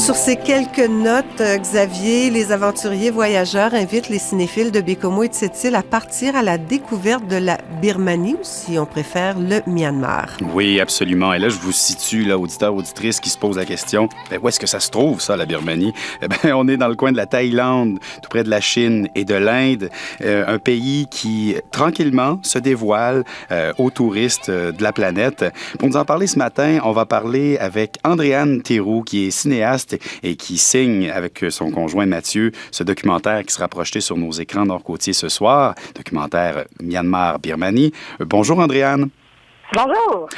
Sur ces quelques notes, Xavier, les aventuriers voyageurs invitent les cinéphiles de Bécomo et de cette île à partir à la découverte de la Birmanie, ou si on préfère, le Myanmar. Oui, absolument. Et là, je vous situe, là, auditeurs, auditrices qui se posent la question, où est-ce que ça se trouve, ça, la Birmanie? On est dans le coin de la Thaïlande, tout près de la Chine et de l'Inde, un pays qui, tranquillement, se dévoile aux touristes de la planète. Pour nous en parler ce matin, on va parler avec Andréane Théroux, qui est cinéaste et qui signe avec son conjoint Mathieu ce documentaire qui sera projeté sur nos écrans nord-côtiers ce soir, documentaire Myanmar-Birmanie. Bonjour Andréane. Bonjour.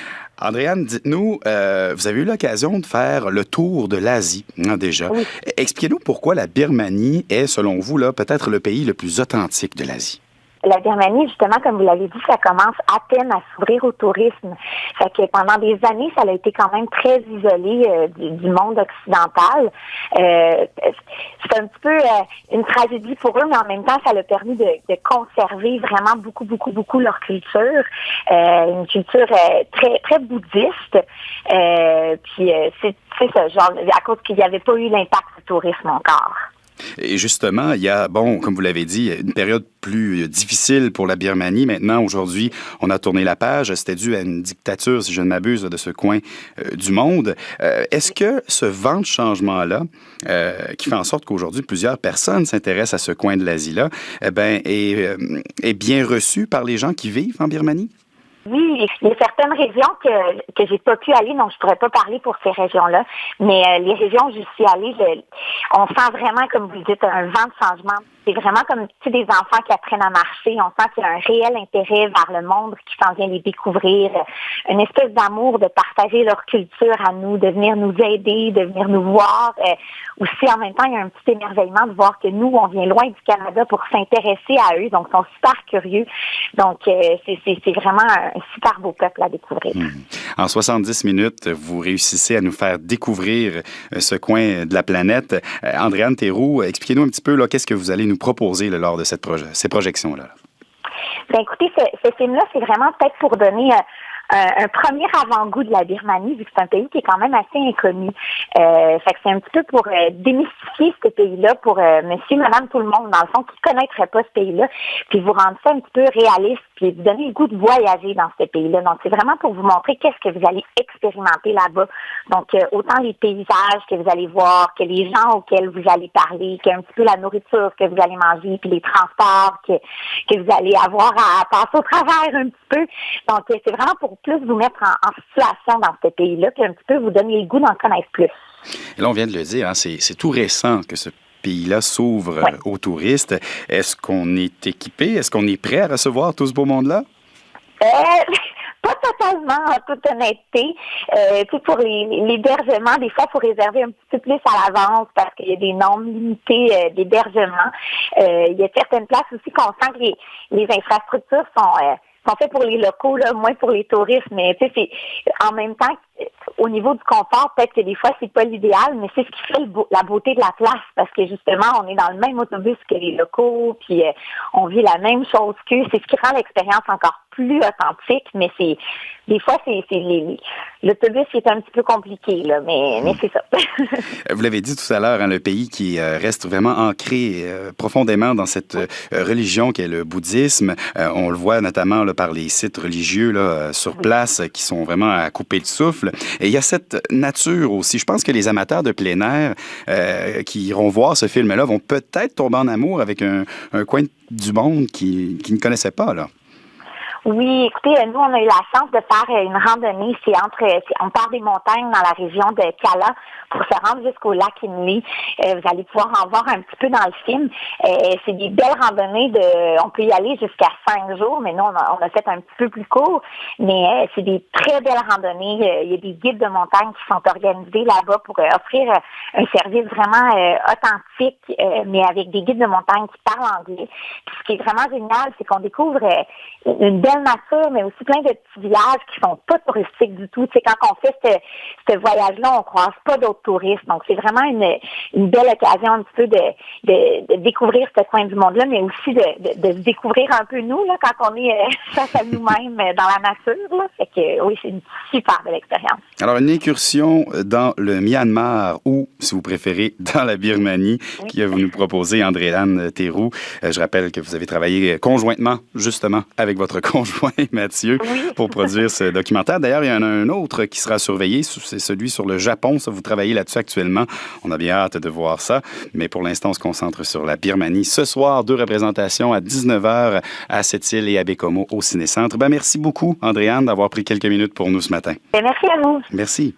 Andréane, dites-nous, vous avez eu l'occasion de faire le tour de l'Asie, déjà. Oui. Expliquez-nous pourquoi la Birmanie est, selon vous, là, peut-être le pays le plus authentique de l'Asie. La Birmanie, justement, comme vous l'avez dit, ça commence à peine à s'ouvrir au tourisme. Fait que pendant des années, ça a été quand même très isolé du monde occidental. C'est un petit peu une tragédie pour eux, mais en même temps, ça a permis de conserver vraiment beaucoup leur culture. Une culture très très bouddhiste. Puis c'est ça, genre à cause qu'il n'y avait pas eu l'impact du tourisme encore. Et justement, il y a, comme vous l'avez dit, une période plus difficile pour la Birmanie. Maintenant, aujourd'hui, on a tourné la page. C'était dû à une dictature, si je ne m'abuse, de ce coin du monde. Est-ce que ce vent de changement-là, qui fait en sorte qu'aujourd'hui, plusieurs personnes s'intéressent à ce coin de l'Asie-là, est bien reçu par les gens qui vivent en Birmanie? Oui, il y a certaines régions que j'ai pas pu aller, donc je pourrais pas parler pour ces régions-là. Mais les régions où je suis allée, on sent vraiment, comme vous le dites, un vent de changement. C'est vraiment comme des enfants qui apprennent à marcher. On sent qu'il y a un réel intérêt vers le monde, qui s'en vient les découvrir. Une espèce d'amour de partager leur culture à nous, de venir nous aider, de venir nous voir. Aussi, en même temps, il y a un petit émerveillement de voir que nous, on vient loin du Canada pour s'intéresser à eux. Donc, ils sont super curieux. Donc, c'est vraiment un super beau peuple à découvrir. En 70 minutes, vous réussissez à nous faire découvrir ce coin de la planète. Andréane Théroux, expliquez-nous un petit peu là, qu'est-ce que vous allez nous proposer là, lors de ces projections-là. Bien, écoutez, ce film-là, c'est vraiment peut-être pour donner un premier avant-goût de la Birmanie, vu que c'est un pays qui est quand même assez inconnu. Fait que c'est un petit peu pour démystifier ce pays-là pour monsieur, madame, tout le monde, dans le fond, qui ne connaîtrait pas ce pays-là, puis vous rendre ça un petit peu réaliste, puis vous donner le goût de voyager dans ce pays-là. Donc, c'est vraiment pour vous montrer qu'est-ce que vous allez expérimenter là-bas. Donc, autant les paysages que vous allez voir, que les gens auxquels vous allez parler, qu'un petit peu la nourriture que vous allez manger, puis les transports que vous allez avoir à passer au travers un petit peu. Donc, c'est vraiment pour plus vous mettre en situation dans ce pays-là, puis un petit peu vous donner le goût d'en connaître plus. Et là, on vient de le dire, c'est tout récent que ce pays-là s'ouvre aux touristes. Est-ce qu'on est équipé? Est-ce qu'on est prêt à recevoir tout ce beau monde-là? Pas totalement, en toute honnêteté. Pour l'hébergement, des fois, il faut réserver un petit peu plus à l'avance parce qu'il y a des nombres limités d'hébergement. Il y a certaines places aussi qu'on sent que les infrastructures sont faites pour les locaux, là, moins pour les touristes, mais c'est en même temps, au niveau du confort, peut-être que des fois, c'est pas l'idéal, mais c'est ce qui fait la beauté de la place, parce que justement, on est dans le même autobus que les locaux, puis on vit la même chose qu'eux. C'est ce qui rend l'expérience encore plus authentique, mais des fois, l'autobus est un petit peu compliqué, là, mais c'est ça. Vous l'avez dit tout à l'heure, le pays qui reste vraiment ancré profondément dans cette religion qu'est le bouddhisme. On le voit notamment là, par les sites religieux là, sur place qui sont vraiment à couper de souffle. Et il y a cette nature aussi. Je pense que les amateurs de plein air qui iront voir ce film-là vont peut-être tomber en amour avec un coin du monde qu'ils ne connaissaient pas, là. Oui, écoutez, nous, on a eu la chance de faire une randonnée. On part des montagnes dans la région de Kala pour se rendre jusqu'au lac Inle. Vous allez pouvoir en voir un petit peu dans le film. C'est des belles randonnées on peut y aller jusqu'à 5 jours, mais nous, on a fait un petit peu plus court. Mais c'est des très belles randonnées. Il y a des guides de montagne qui sont organisés là-bas pour offrir un service vraiment authentique, mais avec des guides de montagne qui parlent anglais. Puis ce qui est vraiment génial, c'est qu'on découvre une belle nature, mais aussi plein de petits villages qui sont pas touristiques du tout. Tu sais, quand on fait ce voyage-là, on croise pas d'autres touristes. Donc, c'est vraiment une belle occasion un petit peu de découvrir ce coin du monde-là, mais aussi de se découvrir un peu nous, là, quand on est face à nous-mêmes dans la nature, là. Fait que, oui, c'est une super belle expérience. Alors, une incursion dans le Myanmar ou, si vous préférez, dans la Birmanie, qui vous nous proposez, Andréane Théroux. Je rappelle que vous avez travaillé conjointement, justement, avec votre conjoint Mathieu, pour produire ce documentaire. D'ailleurs, il y en a un autre qui sera surveillé, c'est celui sur le Japon. Ça, vous travaillez là-dessus actuellement. On a bien hâte de voir ça. Mais pour l'instant, on se concentre sur la Birmanie. Ce soir, 2 représentations à 19h à Sept-Îles et à Baie-Comeau au Ciné-Centre. Merci beaucoup, Andréane, d'avoir pris quelques minutes pour nous ce matin. Merci à vous. Merci.